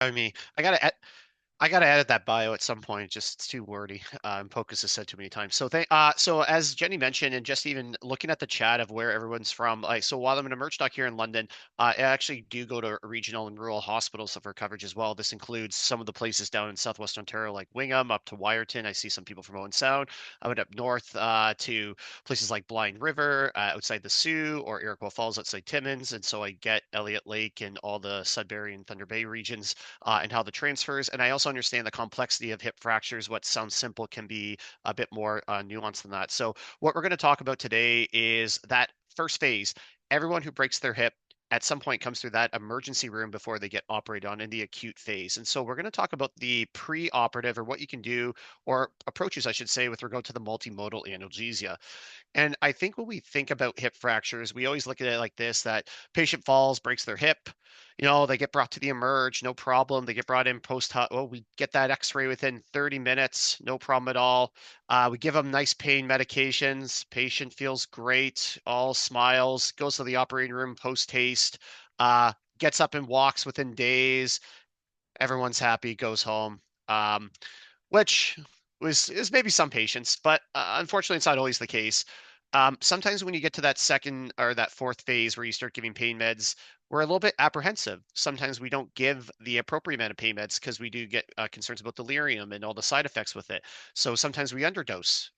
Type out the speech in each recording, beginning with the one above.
I mean, I gotta edit that bio at some point. Just it's too wordy. And Pocus has said too many times. So as Jenny mentioned, and just even looking at the chat of where everyone's from, like so while I'm in a merch doc here in London, I actually do go to regional and rural hospitals for coverage as well. This includes some of the places down in Southwest Ontario, like Wingham, up to Wyerton. I see some people from Owen Sound. I went up north to places like Blind River outside the Sioux, or Iroquois Falls outside Timmins, and so I get Elliott Lake and all the Sudbury and Thunder Bay regions and how the transfers. And I also understand the complexity of hip fractures. What sounds simple can be a bit more nuanced than that. So what we're going to talk about today is that first phase. Everyone who breaks their hip at some point comes through that emergency room before they get operated on in the acute phase. And so we're going to talk about the pre-operative, or what you can do, or approaches, I should say, with regard to the multimodal analgesia. And I think when we think about hip fractures, we always look at it like this: that patient falls, breaks their hip, they get brought to the emerge, no problem. They get brought in post, well, we get that x-ray within 30 minutes, no problem at all. We give them nice pain medications. Patient feels great, all smiles, goes to the operating room post haste, gets up and walks within days. Everyone's happy, goes home. Which was is maybe some patients, but unfortunately, it's not always the case. Sometimes when you get to that second or that fourth phase where you start giving pain meds, we're a little bit apprehensive. Sometimes we don't give the appropriate amount of pain meds because we do get concerns about delirium and all the side effects with it. So sometimes we underdose.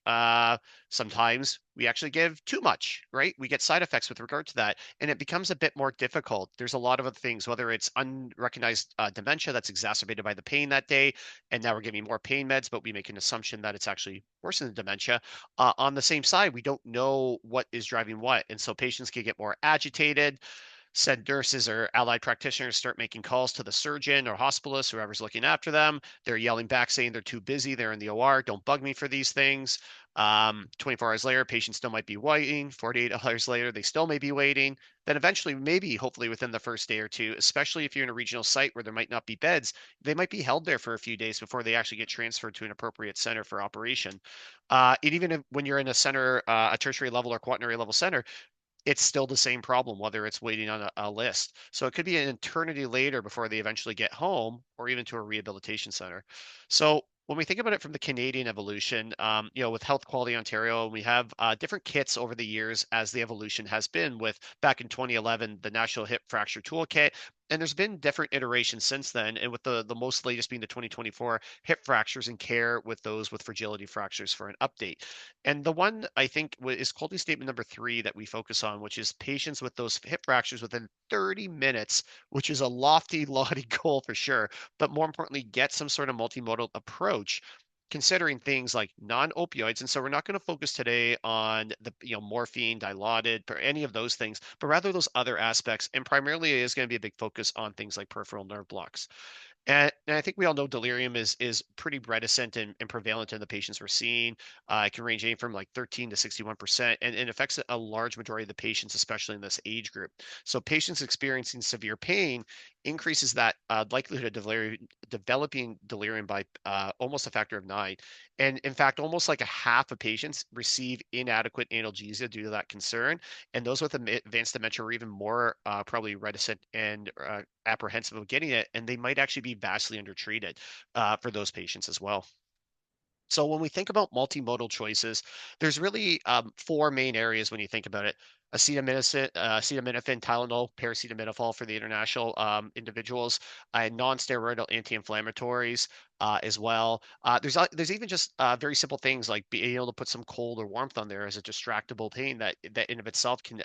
Sometimes we actually give too much, right? We get side effects with regard to that, and it becomes a bit more difficult. There's a lot of other things, whether it's unrecognized dementia that's exacerbated by the pain that day, and now we're giving more pain meds, but we make an assumption that it's actually worse than the dementia. On the same side, we don't know what is driving what, and so patients can get more agitated. Said nurses or allied practitioners start making calls to the surgeon or hospitalist, whoever's looking after them. They're yelling back saying they're too busy, they're in the OR, don't bug me for these things. 24 hours later, patients still might be waiting. 48 hours later, they still may be waiting. Then eventually, maybe hopefully within the first day or two, especially if you're in a regional site where there might not be beds, they might be held there for a few days before they actually get transferred to an appropriate center for operation. And even when you're in a center, a tertiary level or quaternary level center, it's still the same problem, whether it's waiting on a list. So it could be an eternity later before they eventually get home or even to a rehabilitation center. So when we think about it from the Canadian evolution, with Health Quality Ontario, we have different kits over the years as the evolution has been. With back in 2011, the National Hip Fracture Toolkit, and there's been different iterations since then. And with the most latest being the 2024 hip fractures and care with those with fragility fractures for an update. And the one I think is quality statement number 3 that we focus on, which is patients with those hip fractures within 30 minutes, which is a lofty, lofty goal for sure. But more importantly, get some sort of multimodal approach, considering things like non-opioids. And so we're not going to focus today on the morphine, dilaudid, or any of those things, but rather those other aspects. And primarily, it is going to be a big focus on things like peripheral nerve blocks. And I think we all know delirium is pretty reticent and prevalent in the patients we're seeing. It can range anywhere from like 13 to 61%, and it affects a large majority of the patients, especially in this age group. So patients experiencing severe pain increases that likelihood of developing delirium by almost a factor of 9. And in fact, almost like a half of patients receive inadequate analgesia due to that concern. And those with advanced dementia are even more probably reticent and apprehensive of getting it, and they might actually be vastly undertreated for those patients as well. So when we think about multimodal choices, there's really 4 main areas when you think about it: acetaminophen, Tylenol, paracetamidofol for the international individuals, and non-steroidal anti-inflammatories as well. There's even just very simple things like being able to put some cold or warmth on there as a distractible pain that in of itself can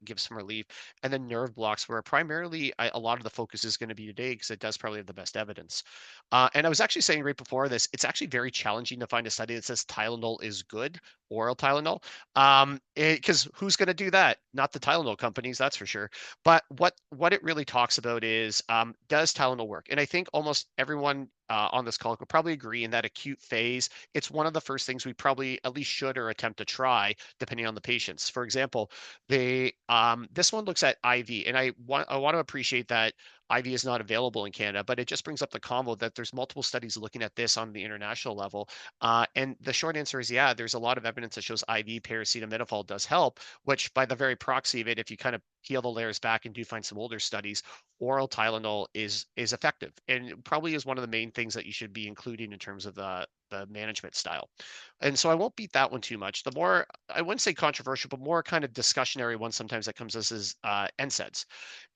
give some relief. And then nerve blocks, where primarily a lot of the focus is going to be today because it does probably have the best evidence. And I was actually saying right before this, it's actually very challenging to find a study that says Tylenol is good, oral Tylenol, because who's going to do that? Not the Tylenol companies, that's for sure. But what it really talks about is, does Tylenol work? And I think almost everyone on this call could probably agree in that acute phase, it's one of the first things we probably at least should or attempt to try, depending on the patients. For example, this one looks at IV, and I want to appreciate that IV is not available in Canada, but it just brings up the combo that there's multiple studies looking at this on the international level. And the short answer is, yeah, there's a lot of evidence that shows IV paracetamidofol does help, which by the very proxy of it, if you kind of peel the layers back and do find some older studies, oral Tylenol is effective and probably is one of the main things that you should be including in terms of the management style. And so I won't beat that one too much. The more, I wouldn't say controversial, but more kind of discussionary one sometimes that comes as is NSAIDs.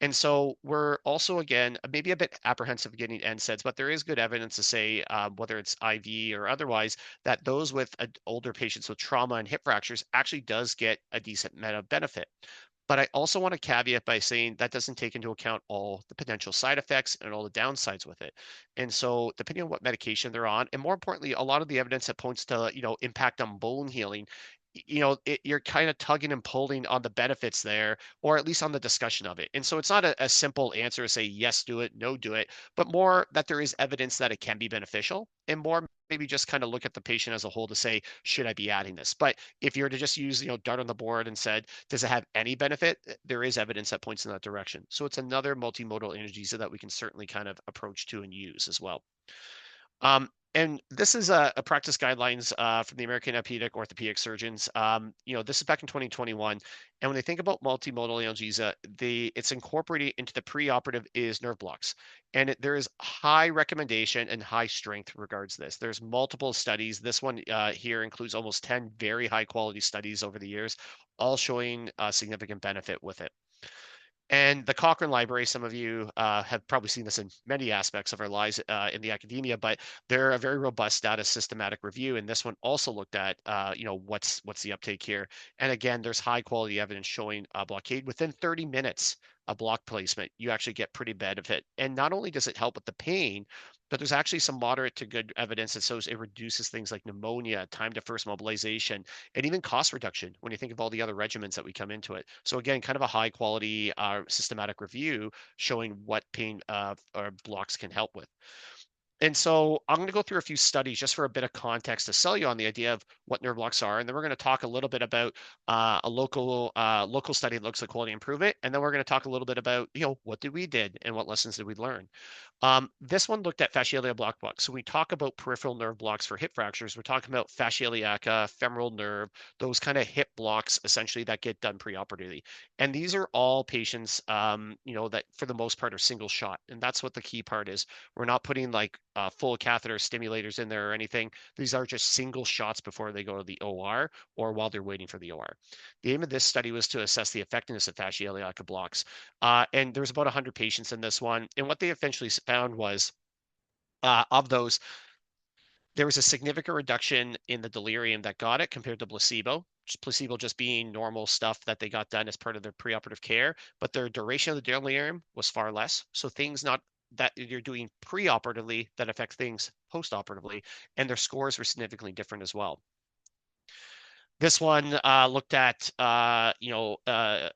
And so we're also, again, maybe a bit apprehensive of getting NSAIDs, but there is good evidence to say, whether it's IV or otherwise, that those with older patients with trauma and hip fractures actually does get a decent meta benefit. But I also want to caveat by saying that doesn't take into account all the potential side effects and all the downsides with it. And so, depending on what medication they're on, and more importantly, a lot of the evidence that points to, impact on bone healing, you're kind of tugging and pulling on the benefits there, or at least on the discussion of it. And so, it's not a simple answer to say yes, do it, no, do it, but more that there is evidence that it can be beneficial, and more maybe just kind of look at the patient as a whole to say, should I be adding this? But if you were to just use, dart on the board and said, does it have any benefit? There is evidence that points in that direction. So it's another multimodal analgesia that we can certainly kind of approach to and use as well. And this is a practice guidelines from the American Orthopedic Surgeons. This is back in 2021. And when they think about multimodal analgesia, it's incorporated into the preoperative is nerve blocks. And there is high recommendation and high strength regards this. There's multiple studies. This one here includes almost 10 very high quality studies over the years, all showing significant benefit with it. And the Cochrane Library, some of you have probably seen this in many aspects of our lives in the academia, but they're a very robust data systematic review. And this one also looked at, what's the uptake here. And again, there's high quality evidence showing blockade within 30 minutes of block placement. You actually get pretty benefit. And not only does it help with the pain, but there's actually some moderate to good evidence that shows it reduces things like pneumonia, time to first mobilization, and even cost reduction when you think of all the other regimens that we come into it. So again, kind of a high quality systematic review showing what pain or blocks can help with. And so I'm going to go through a few studies just for a bit of context to sell you on the idea of what nerve blocks are, and then we're going to talk a little bit about a local study that looks at quality improvement, and then we're going to talk a little bit about what did we did and what lessons did we learn. This one looked at fascialia block blocks. So we talk about peripheral nerve blocks for hip fractures. We're talking about fascia iliaca, femoral nerve, those kind of hip blocks essentially that get done preoperatively. And these are all patients, that for the most part are single shot. And that's what the key part is. We're not putting like full catheter stimulators in there or anything. These are just single shots before they go to the OR or while they're waiting for the OR. The aim of this study was to assess the effectiveness of fascia iliaca blocks. And there was about 100 patients in this one. And what they eventually found was of those, there was a significant reduction in the delirium that got it compared to placebo. Placebo just being normal stuff that they got done as part of their preoperative care, but their duration of the delirium was far less. So things not that you're doing preoperatively that affect things postoperatively, and their scores were significantly different as well. This one looked at,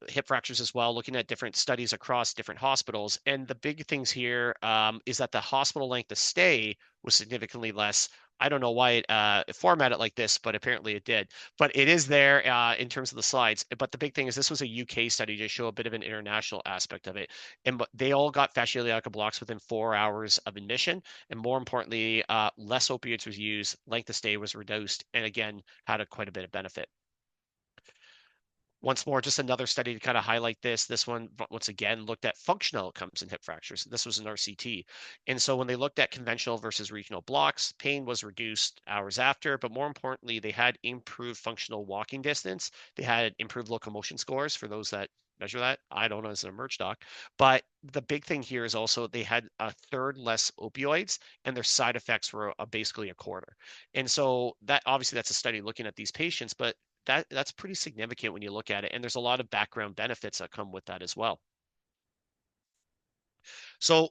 hip fractures as well, looking at different studies across different hospitals. And the big things here is that the hospital length of stay was significantly less. I don't know why it formatted like this, but apparently it did. But it is there in terms of the slides. But the big thing is this was a UK study to show a bit of an international aspect of it. And they all got fascial iliaca blocks within 4 hours of admission. And more importantly, less opioids was used, length of stay was reduced, and again, had quite a bit of benefit. Once more, just another study to kind of highlight this. This one, once again, looked at functional outcomes in hip fractures. This was an RCT. And so when they looked at conventional versus regional blocks, pain was reduced hours after, but more importantly, they had improved functional walking distance. They had improved locomotion scores for those that measure that. I don't know as an emerge doc. But the big thing here is also they had a third less opioids and their side effects were basically a quarter. And so that obviously that's a study looking at these patients, but that's pretty significant when you look at it. And there's a lot of background benefits that come with that as well. So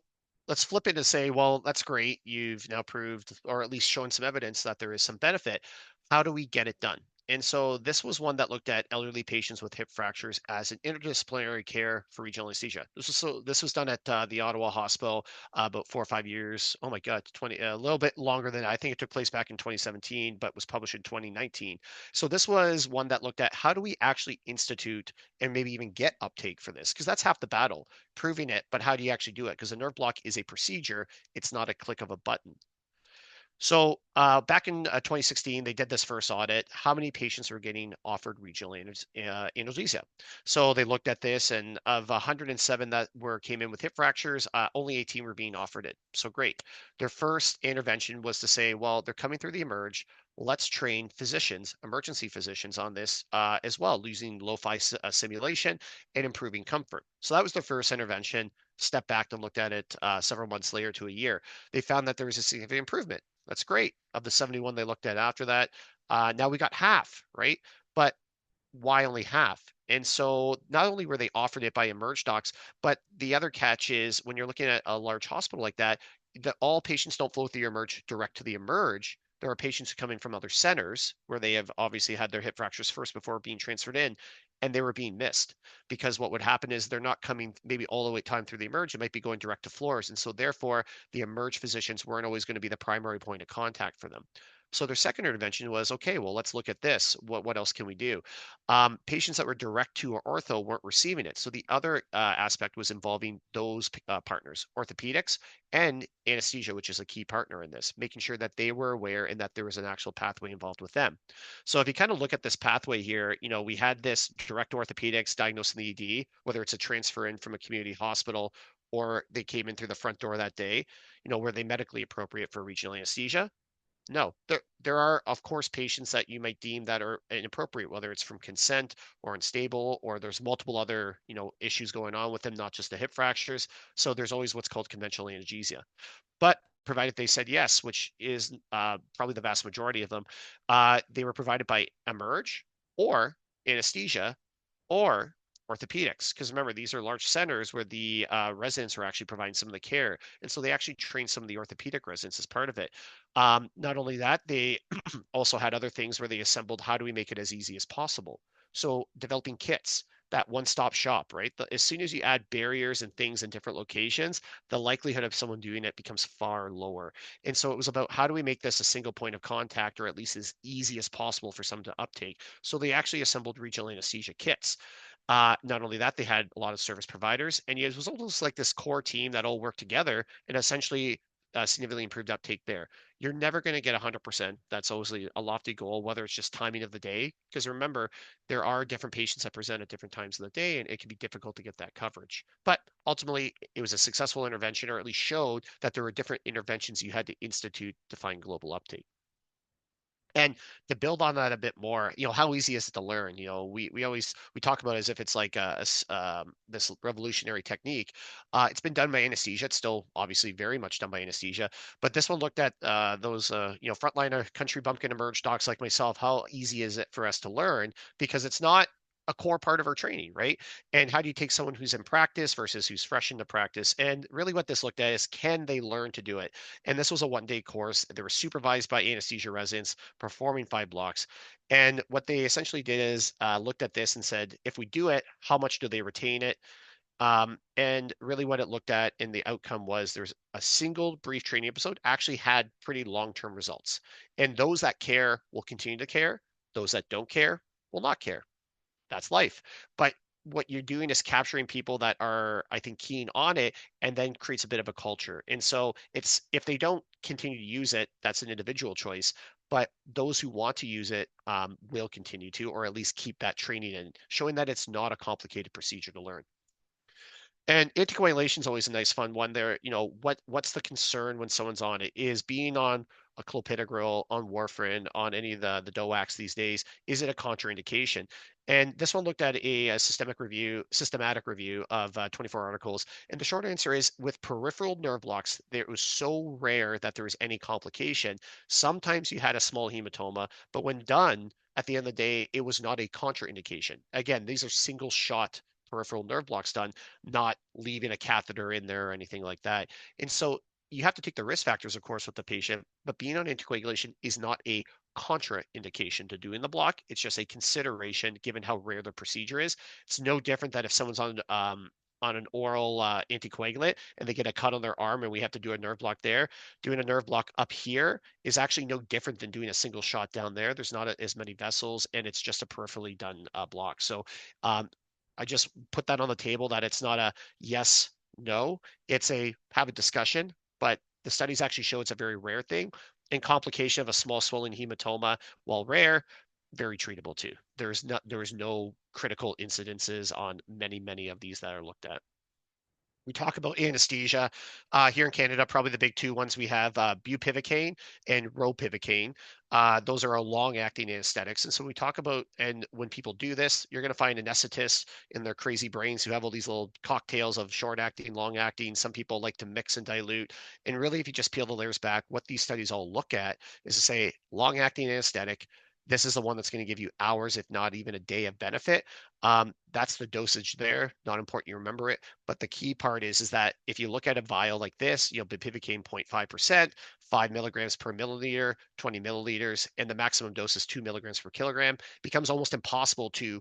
let's flip it and say, well, that's great. You've now proved, or at least shown some evidence that there is some benefit. How do we get it done? And so this was one that looked at elderly patients with hip fractures as an interdisciplinary care for regional anesthesia. This was done at the Ottawa Hospital about 4 or 5 years. Oh my God, 20 a little bit longer than I think it took place back in 2017, but was published in 2019. So this was one that looked at how do we actually institute and maybe even get uptake for this? Because that's half the battle, proving it, but how do you actually do it? Because a nerve block is a procedure, it's not a click of a button. So back in 2016, they did this first audit. How many patients were getting offered regional analgesia? So they looked at this, and of 107 that were came in with hip fractures, only 18 were being offered it. So great. Their first intervention was to say, well, they're coming through the emerge. Let's train physicians, emergency physicians, on this as well, using lo-fi simulation and improving comfort. So that was their first intervention. Stepped back and looked at it several months later to a year. They found that there was a significant improvement. That's great. Of the 71 they looked at after that, now we got half, right? But why only half? And so not only were they offered it by emerge docs, but the other catch is when you're looking at a large hospital like that, that all patients don't flow through your emerge direct to the emerge. There are patients who come in from other centers where they have obviously had their hip fractures first before being transferred in, and they were being missed because what would happen is they're not coming maybe all the way time through the emerge. It might be going direct to floors. And so therefore the emerge physicians weren't always going to be the primary point of contact for them. So their second intervention was, okay, well, let's look at this. What else can we do? Patients that were direct to ortho weren't receiving it. So the other aspect was involving those partners, orthopedics and anesthesia, which is a key partner in this, making sure that they were aware and that there was an actual pathway involved with them. So if you kind of look at this pathway here, we had this direct orthopedics diagnosing the ED, whether it's a transfer in from a community hospital or they came in through the front door that day, were they medically appropriate for regional anesthesia? No, there are of course patients that you might deem that are inappropriate, whether it's from consent or unstable, or there's multiple other, issues going on with them, not just the hip fractures. So there's always what's called conventional analgesia. But provided they said yes, which is probably the vast majority of them, they were provided by emerge or anesthesia or orthopedics. Because remember, these are large centers where the residents are actually providing some of the care. And so they actually train some of the orthopedic residents as part of it. Not only that, they also had other things where they assembled how do we make it as easy as possible. So developing kits, that one-stop shop, right? As soon as you add barriers and things in different locations, the likelihood of someone doing it becomes far lower. And so it was about how do we make this a single point of contact, or at least as easy as possible for someone to uptake. So they actually assembled regional anesthesia kits. Not only that, they had a lot of service providers, and it was almost like this core team that all worked together and essentially significantly improved uptake there. You're never going to get 100%. That's always a lofty goal, whether it's just timing of the day. Because remember, there are different patients that present at different times of the day, and it can be difficult to get that coverage. But ultimately, it was a successful intervention, or at least showed that there were different interventions you had to institute to find global uptake. And to build on that a bit more, how easy is it to learn? We talk about it as if it's like this revolutionary technique. It's been done by anesthesia. It's still obviously very much done by anesthesia. But this one looked at those frontliner country bumpkin emerge docs like myself. How easy is it for us to learn? Because it's not a core part of our training, right? And how do you take someone who's in practice versus who's fresh into practice? And really, what this looked at is can they learn to do it? And this was a 1 day course. They were supervised by anesthesia residents performing 5 blocks. And what they essentially did is looked at this and said, if we do it, how much do they retain it? And really what it looked at in the outcome was there's a single brief training episode actually had pretty long-term results. And those that care will continue to care. Those that don't care will not care. That's life. But what you're doing is capturing people that are, I think, keen on it, and then creates a bit of a culture. And so it's if they don't continue to use it, that's an individual choice. But those who want to use it will continue to, or at least keep that training in, showing that it's not a complicated procedure to learn. And anticoagulation is always a nice fun one there. What's the concern when someone's on it? Is being on a clopidogrel, on warfarin, on any of the DOACs these days, is it a contraindication? And this one looked at a systematic review of 24 articles. And the short answer is with peripheral nerve blocks, it was so rare that there was any complication. Sometimes you had a small hematoma, but when done, at the end of the day, it was not a contraindication. Again, these are single shot peripheral nerve blocks done, not leaving a catheter in there or anything like that. And so you have to take the risk factors, of course, with the patient, but being on anticoagulation is not a contraindication to doing the block. It's just a consideration given how rare the procedure is. It's no different than if someone's on an oral anticoagulant and they get a cut on their arm and we have to do a nerve block there. Doing a nerve block up here is actually no different than doing a single shot down there. There's not as many vessels and it's just a peripherally done block. So um, I just put that on the table that it's not a yes, no. It's a have a discussion, but the studies actually show it's a very rare thing. And complication of a small swollen hematoma, while rare, very treatable too. There is no critical incidences on many of these that are looked at. We talk about anesthesia here in Canada. Probably the big two ones we have bupivacaine and ropivacaine. Those are our long-acting anesthetics. And so we talk about, and when people do this, you're going to find anesthetists in their crazy brains who have all these little cocktails of short-acting, long-acting. Some people like to mix and dilute. And really, if you just peel the layers back, what these studies all look at is to say long-acting anesthetic. This is the one that's going to give you hours, if not even a day of benefit. That's the dosage there. Not important you remember it. But the key part is that if you look at a vial like this, bupivacaine 0.5%, 5 milligrams per milliliter, 20 milliliters, and the maximum dose is 2 milligrams per kilogram, becomes almost impossible to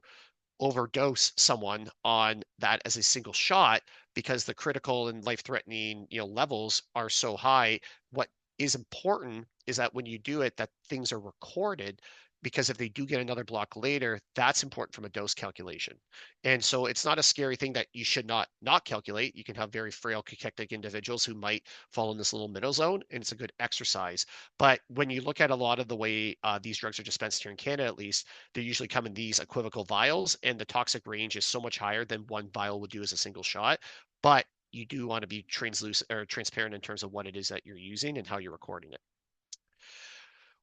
overdose someone on that as a single shot because the critical and life-threatening, levels are so high. What is important is that when you do it, that things are recorded because if they do get another block later, that's important from a dose calculation. And so it's not a scary thing that you should not calculate. You can have very frail cachectic individuals who might fall in this little middle zone, and it's a good exercise. But when you look at a lot of the way these drugs are dispensed here in Canada, at least, they usually come in these equivocal vials, and the toxic range is so much higher than one vial would do as a single shot. But you do want to be translucent or transparent in terms of what it is that you're using and how you're recording it.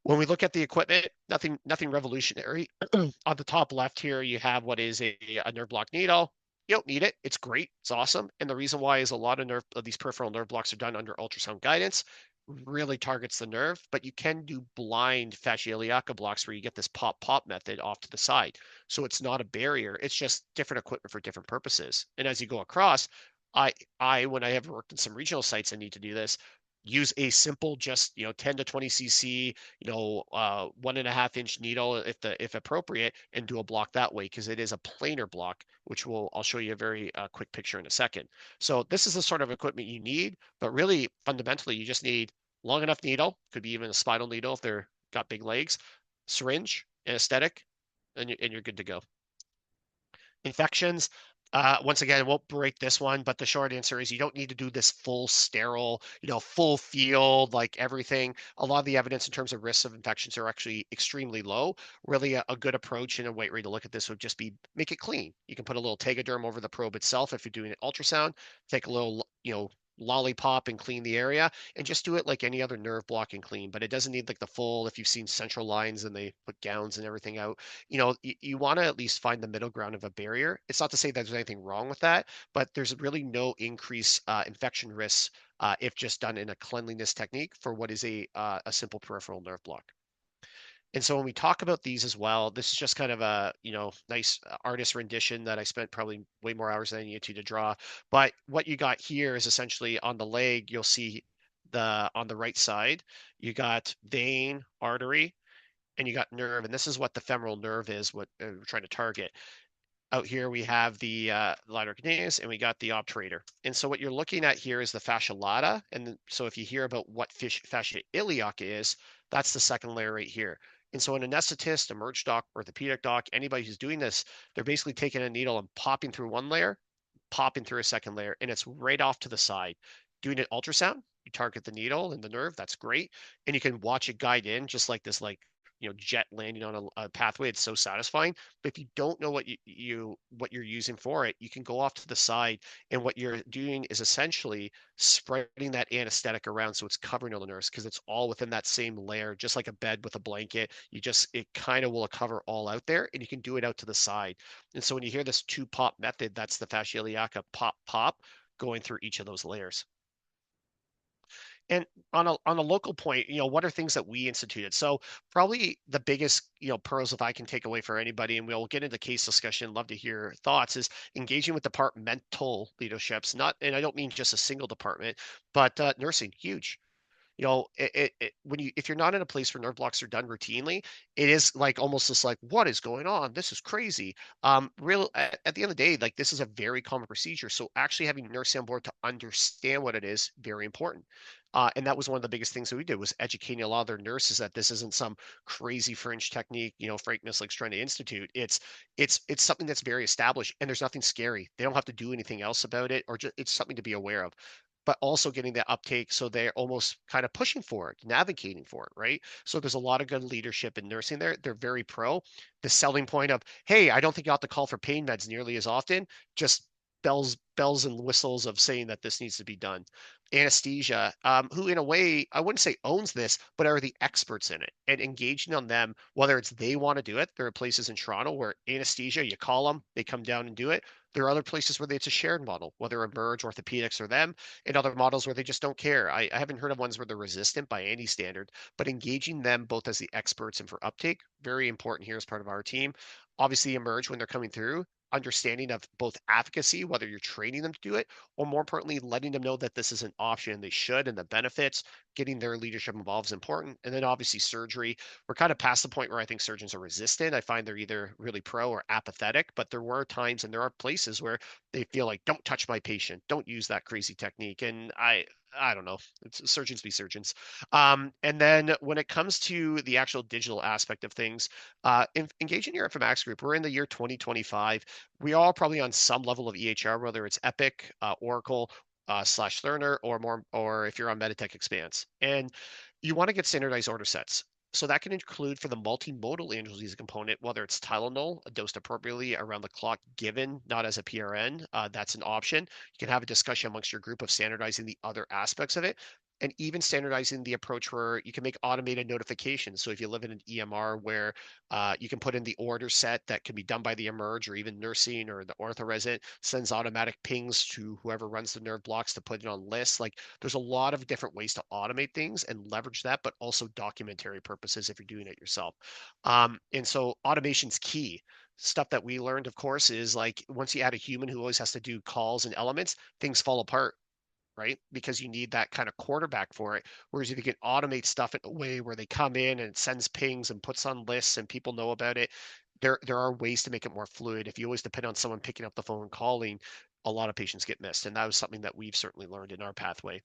When we look at the equipment, nothing revolutionary. On the top left here, you have what is a nerve block needle. You don't need it. It's great. It's awesome. And the reason why is a lot of these peripheral nerve blocks are done under ultrasound guidance, really targets the nerve, but you can do blind fascioliaca blocks where you get this pop method off to the side. So it's not a barrier. It's just different equipment for different purposes. And as you go across, when I have worked in some regional sites, I need to do this, use a simple, just 10 to 20 cc, 1.5 inch needle if appropriate, and do a block that way because it is a planar block, which I'll show you a very quick picture in a second. So this is the sort of equipment you need, but really fundamentally you just need long enough needle, could be even a spinal needle if they're got big legs, syringe, anesthetic, and you're good to go. Infections, once again, I won't break this one, but the short answer is you don't need to do this full sterile, full field, like everything. A lot of the evidence in terms of risks of infections are actually extremely low. Really, a good approach and a way to look at this would just be make it clean. You can put a little tegaderm over the probe itself if you're doing an ultrasound, take a little, lollipop and clean the area and just do it like any other nerve block and clean, but it doesn't need like the full, if you've seen central lines and they put gowns and everything out, you want to at least find the middle ground of a barrier. It's not to say that there's anything wrong with that, but there's really no increased infection risks if just done in a cleanliness technique for what is a simple peripheral nerve block. And so when we talk about these as well, this is just kind of a, nice artist rendition that I spent probably way more hours than I needed to draw. But what you got here is essentially on the leg, you'll see on the right side, you got vein, artery, and you got nerve. And this is what the femoral nerve is, what we're trying to target. Out here we have the liner cutaneous and we got the obturator. And so what you're looking at here is the fascia lata. And so if you hear about what fascia iliaca is, that's the second layer right here. And so an anesthetist, a merge doc, orthopedic doc, anybody who's doing this, they're basically taking a needle and popping through one layer, popping through a second layer, and it's right off to the side. Doing an ultrasound, you target the needle and the nerve, that's great. And you can watch it guide in just like this, like, jet landing on a pathway. It's so satisfying. But if you don't know what what you're using for it, you can go off to the side, and what you're doing is essentially spreading that anesthetic around so it's covering all the nerves because it's all within that same layer, just like a bed with a blanket. It kind of will cover all out there, and you can do it out to the side. And so when you hear this two pop method, that's the fascioliaca pop going through each of those layers. And on a local point, what are things that we instituted? So probably the biggest, pearls if I can take away for anybody, and we'll get into case discussion, love to hear thoughts, is engaging with departmental leaderships, not, and I don't mean just a single department, but nursing, huge. When if you're not in a place where nerve blocks are done routinely, it is like almost just like, what is going on? This is crazy. At the end of the day, like this is a very common procedure. So actually having nurse on board to understand what it is, very important. And that was one of the biggest things that we did was educating a lot of their nurses that this isn't some crazy fringe technique, Frank Myslik's trying to institute. It's something that's very established and there's nothing scary. They don't have to do anything else about it, or just it's something to be aware of, but also getting the uptake. So they're almost kind of pushing for it, navigating for it, right? So there's a lot of good leadership in nursing there. They're very pro. The selling point of, hey, I don't think you have to call for pain meds nearly as often, just bells and whistles of saying that this needs to be done. Anesthesia, who in a way I wouldn't say owns this, but are the experts in it, and engaging on them, whether it's they want to do it. There are places in Toronto where anesthesia, you call them, they come down and do it. There are other places where it's a shared model, whether Emerge, Orthopedics, or them, and other models where they just don't care. I haven't heard of ones where they're resistant by any standard, but engaging them both as the experts and for uptake, very important here as part of our team. Obviously, Emerge when they're coming through, understanding of both advocacy, whether you're training them to do it, or more importantly, letting them know that this is an option they should, and the benefits, getting their leadership involved is important. And then obviously surgery, we're kind of past the point where I think surgeons are resistant. I find they're either really pro or apathetic, but there were times and there are places where they feel like, don't touch my patient, don't use that crazy technique. And I don't know. It's surgeons be surgeons. And then when it comes to the actual digital aspect of things, engaging your FMX group, we're in the year 2025. We are probably on some level of EHR, whether it's Epic, Oracle, slash Cerner, or more, or if you're on Meditech Expanse. And you want to get standardized order sets. So that can include for the multimodal analgesia component, whether it's Tylenol dosed appropriately around the clock, given not as a PRN, that's an option. You can have a discussion amongst your group of standardizing the other aspects of it, and even standardizing the approach where you can make automated notifications. So if you live in an EMR where you can put in the order set that can be done by the Emerge or even nursing, or the ortho resident sends automatic pings to whoever runs the nerve blocks to put it on lists. Like there's a lot of different ways to automate things and leverage that, but also documentary purposes if you're doing it yourself. And so automation's key. Stuff that we learned, of course, is like once you add a human who always has to do calls and elements, things fall apart, right? Because you need that kind of quarterback for it. Whereas if you can automate stuff in a way where they come in and it sends pings and puts on lists and people know about it, there are ways to make it more fluid. If you always depend on someone picking up the phone and calling, a lot of patients get missed. And that was something that we've certainly learned in our pathway.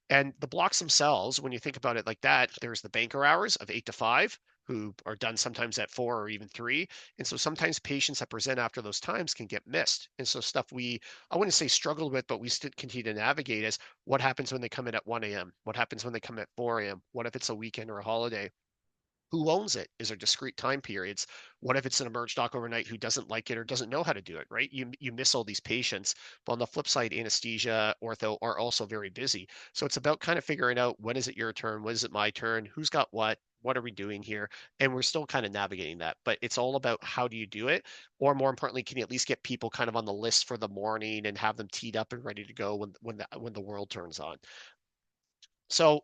And the blocks themselves, when you think about it like that, there's the banker hours of 8 to 5, who are done sometimes at 4 or even 3. And so sometimes patients that present after those times can get missed. And so stuff I wouldn't say struggled with, but we still continue to navigate is what happens when they come in at 1 a.m.? What happens when they come at 4 a.m.? What if it's a weekend or a holiday? Who owns it? Is there discrete time periods? What if it's an emerge doc overnight who doesn't like it or doesn't know how to do it, right? You miss all these patients. But on the flip side, anesthesia, ortho are also very busy. So it's about kind of figuring out, when is it your turn? When is it my turn? Who's got what? What are we doing here? And we're still kind of navigating that. But it's all about how do you do it? Or more importantly, can you at least get people kind of on the list for the morning and have them teed up and ready to go when the world turns on? So,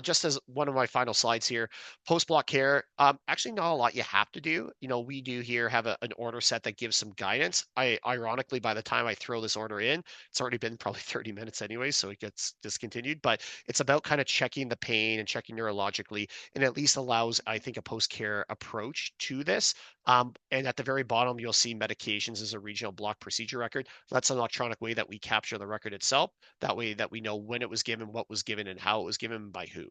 just as one of my final slides here, post-block care, actually not a lot you have to do. We do here have an order set that gives some guidance. Ironically, by the time I throw this order in, it's already been probably 30 minutes anyway, so it gets discontinued. But it's about kind of checking the pain and checking neurologically, and at least allows, I think, a post-care approach to this. And at the very bottom, you'll see medications as a regional block procedure record. That's an electronic way that we capture the record itself. That way that we know when it was given, what was given, and how it was given by who.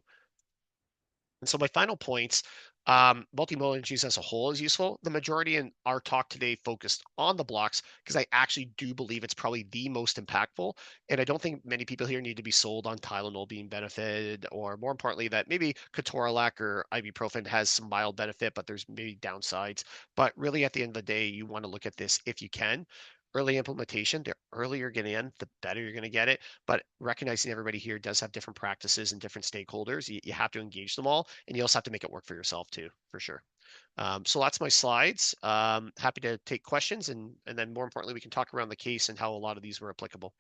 And so my final points, multimodal energies as a whole is useful. The majority in our talk today focused on the blocks because I actually do believe it's probably the most impactful. And I don't think many people here need to be sold on Tylenol being benefited, or more importantly, that maybe ketorolac or ibuprofen has some mild benefit, but there's maybe downsides. But really, at the end of the day, you want to look at this if you can. Early implementation, the earlier you're getting in, the better you're going to get it. But recognizing everybody here does have different practices and different stakeholders, you have to engage them all, and you also have to make it work for yourself too, for sure. So that's my slides. Happy to take questions, and then more importantly, we can talk around the case and how a lot of these were applicable.